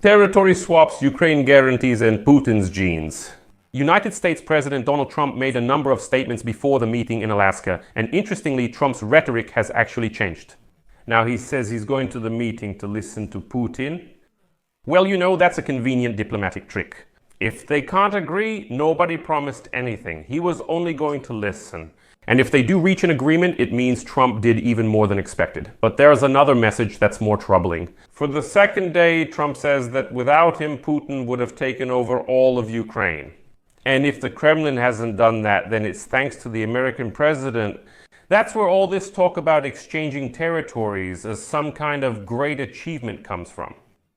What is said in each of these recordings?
Territory swaps, Ukraine guarantees, and Putin's genes. United States President Donald Trump made a number of statements before the meeting in Alaska, and interestingly, Trump's rhetoric has actually changed. Now he says he's going to the meeting to listen to Putin. Well, you know, that's a convenient diplomatic trick. If they can't agree, nobody promised anything. He was only going to listen. And if they do reach an agreement, it means Trump did even more than expected. But there's another message that's more troubling. For the second day, Trump says that without him, Putin would have taken over all of Ukraine. And if the Kremlin hasn't done that, then it's thanks to the American president. That's where all this talk about exchanging territories as some kind of great achievement comes from.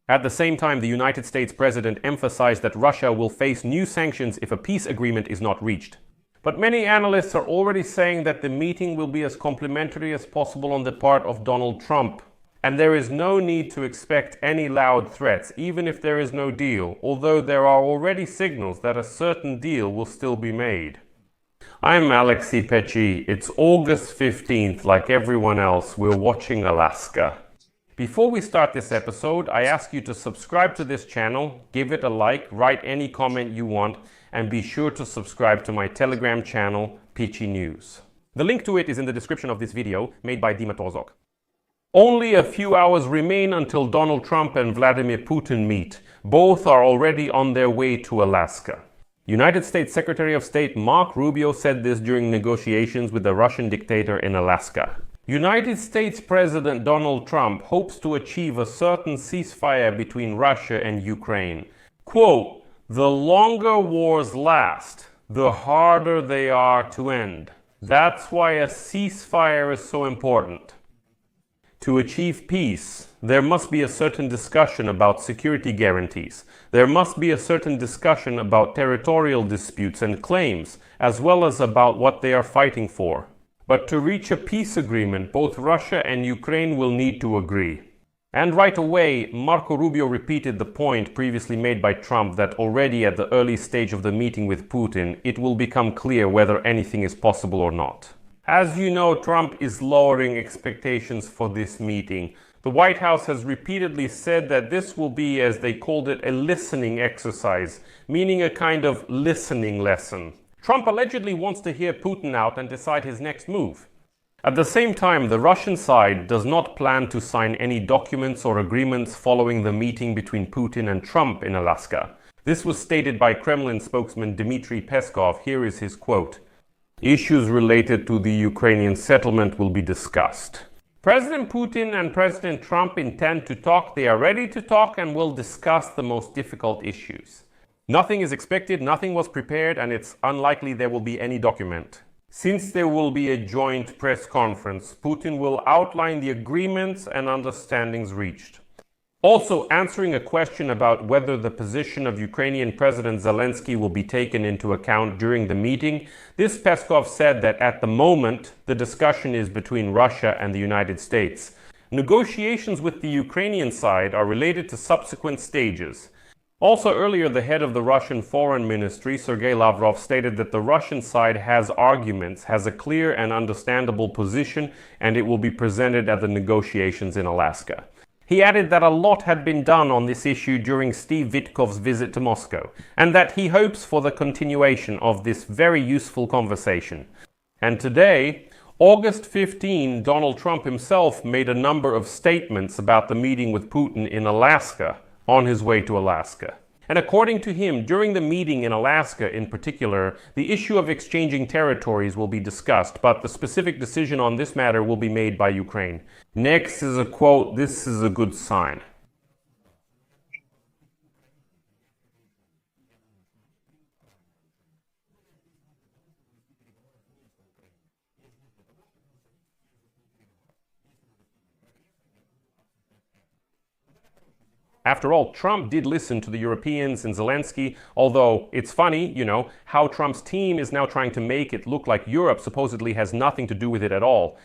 At the same time, the United States president emphasized that Russia will face new sanctions if a peace agreement is not reached. But many analysts are already saying that the meeting will be as complimentary as possible on the part of Donald Trump. And there is no need to expect any loud threats, even if there is no deal, although there are already signals that a certain deal will still be made. I'm Alexei Pechi. It's August 15th, like everyone else, we're watching Alaska. Before we start this episode, I ask you to subscribe to this channel, give it a like, write any comment you want, and be sure to subscribe to my Telegram channel, Peachy News. The link to it is in the description of this video, made by Dima Torzok. Only a few hours remain until Donald Trump and Vladimir Putin meet. Both are already on their way to Alaska. United States Secretary of State Marco Rubio said this during negotiations with the Russian dictator in Alaska. United States President Donald Trump hopes to achieve a certain ceasefire between Russia and Ukraine. Quote, "The longer wars last, the harder they are to end. That's why a ceasefire is so important. To achieve peace, there must be a certain discussion about security guarantees. There must be a certain discussion about territorial disputes and claims, as well as about what they are fighting for. But to reach a peace agreement, both Russia and Ukraine will need to agree." And right away, Marco Rubio repeated the point previously made by Trump that already at the early stage of the meeting with Putin, it will become clear whether anything is possible or not. As you know, Trump is lowering expectations for this meeting. The White House has repeatedly said that this will be, as they called it, a listening exercise, meaning a kind of listening lesson. Trump allegedly wants to hear Putin out and decide his next move. At the same time, the Russian side does not plan to sign any documents or agreements following the meeting between Putin and Trump in Alaska. This was stated by Kremlin spokesman Dmitry Peskov. Here is his quote. "Issues related to the Ukrainian settlement will be discussed. President Putin and President Trump intend to talk. They are ready to talk and will discuss the most difficult issues. Nothing is expected, nothing was prepared, and it's unlikely there will be any document. Since there will be a joint press conference, Putin will outline the agreements and understandings reached." Also, answering a question about whether the position of Ukrainian President Zelensky will be taken into account during the meeting, this Peskov said that at the moment, the discussion is between Russia and the United States. Negotiations with the Ukrainian side are related to subsequent stages. Also earlier, the head of the Russian Foreign Ministry, Sergei Lavrov, stated that the Russian side has arguments, has a clear and understandable position, and it will be presented at the negotiations in Alaska. He added that a lot had been done on this issue during Steve Witkov's visit to Moscow, and that he hopes for the continuation of this very useful conversation. And today, August 15, Donald Trump himself made a number of statements about the meeting with Putin in Alaska, on his way to Alaska. And according to him, during the meeting in Alaska in particular, the issue of exchanging territories will be discussed, but the specific decision on this matter will be made by Ukraine. Next is a quote, "This is a good sign." After all, Trump did listen to the Europeans and Zelensky, although it's funny, you know, how Trump's team is now trying to make it look like Europe supposedly has nothing to do with it at all.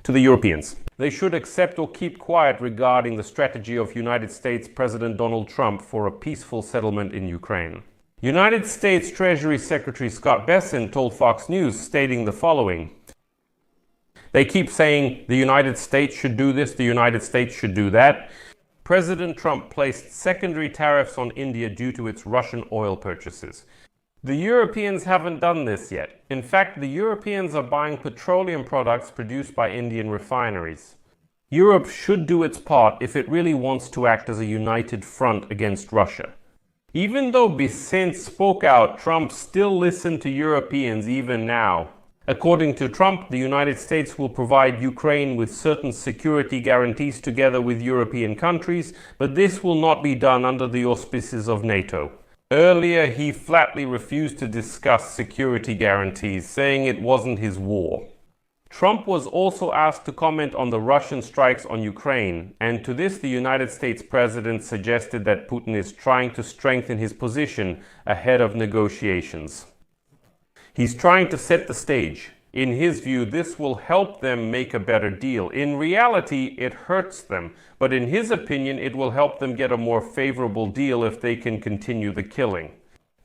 To the Europeans, they should accept or keep quiet regarding the strategy of United States President Donald Trump for a peaceful settlement in Ukraine. United States Treasury Secretary Scott Bessent told Fox News, stating the following. They keep saying the United States should do this, the United States should do that. President Trump placed secondary tariffs on India due to its Russian oil purchases. The Europeans haven't done this yet. In fact, the Europeans are buying petroleum products produced by Indian refineries. Europe should do its part if it really wants to act as a united front against Russia. Even though Bissent spoke out, Trump still listened to Europeans even now. According to Trump, the United States will provide Ukraine with certain security guarantees together with European countries, but this will not be done under the auspices of NATO. Earlier, he flatly refused to discuss security guarantees, saying it wasn't his war. Trump was also asked to comment on the Russian strikes on Ukraine, and to this the United States president suggested that Putin is trying to strengthen his position ahead of negotiations. He's trying to set the stage. In his view, this will help them make a better deal. In reality, it hurts them, but in his opinion, it will help them get a more favorable deal if they can continue the killing.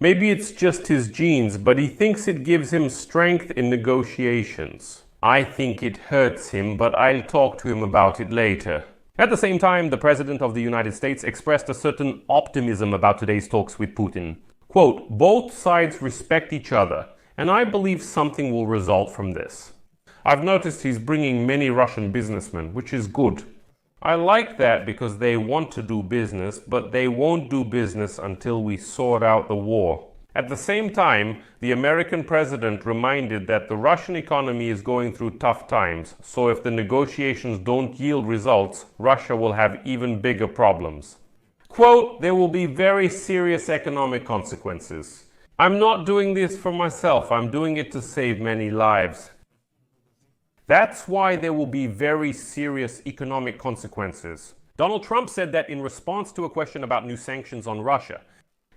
Maybe it's just his genes, but he thinks it gives him strength in negotiations. I think it hurts him, but I'll talk to him about it later. At the same time, the President of the United States expressed a certain optimism about today's talks with Putin. Quote, "Both sides respect each other, and I believe something will result from this. I've noticed he's bringing many Russian businessmen, which is good. I like that because they want to do business, but they won't do business until we sort out the war." At the same time, the American president reminded that the Russian economy is going through tough times, so if the negotiations don't yield results, Russia will have even bigger problems. Quote, "There will be very serious economic consequences. I'm not doing this for myself, I'm doing it to save many lives. That's why there will be very serious economic consequences." Donald Trump said that in response to a question about new sanctions on Russia.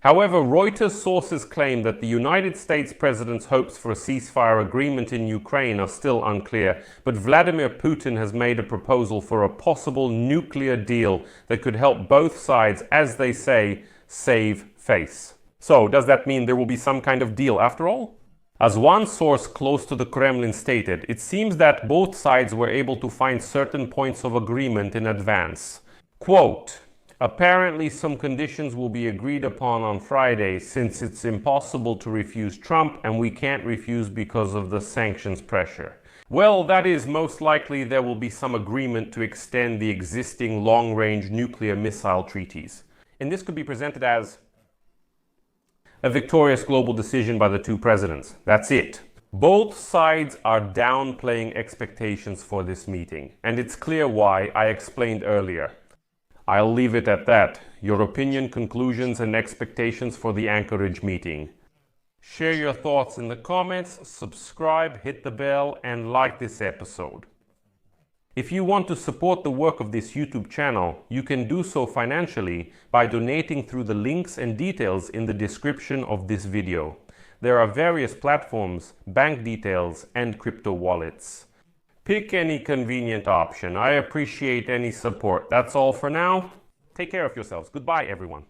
However, Reuters sources claim that the United States president's hopes for a ceasefire agreement in Ukraine are still unclear, but Vladimir Putin has made a proposal for a possible nuclear deal that could help both sides, as they say, save face. So, does that mean there will be some kind of deal after all? As one source close to the Kremlin stated, it seems that both sides were able to find certain points of agreement in advance. Quote, "Apparently some conditions will be agreed upon on Friday since it's impossible to refuse Trump and we can't refuse because of the sanctions pressure." Well, that is most likely there will be some agreement to extend the existing long-range nuclear missile treaties. And this could be presented as a victorious global decision by the two presidents. That's it. Both sides are downplaying expectations for this meeting, and it's clear why. I explained earlier. I'll leave it at that. Your opinion, conclusions, and expectations for the Anchorage meeting. Share your thoughts in the comments, subscribe, hit the bell, and like this episode. If you want to support the work of this YouTube channel, you can do so financially by donating through the links and details in the description of this video. There are various platforms, bank details, and crypto wallets. Pick any convenient option. I appreciate any support. That's all for now. Take care of yourselves. Goodbye, everyone.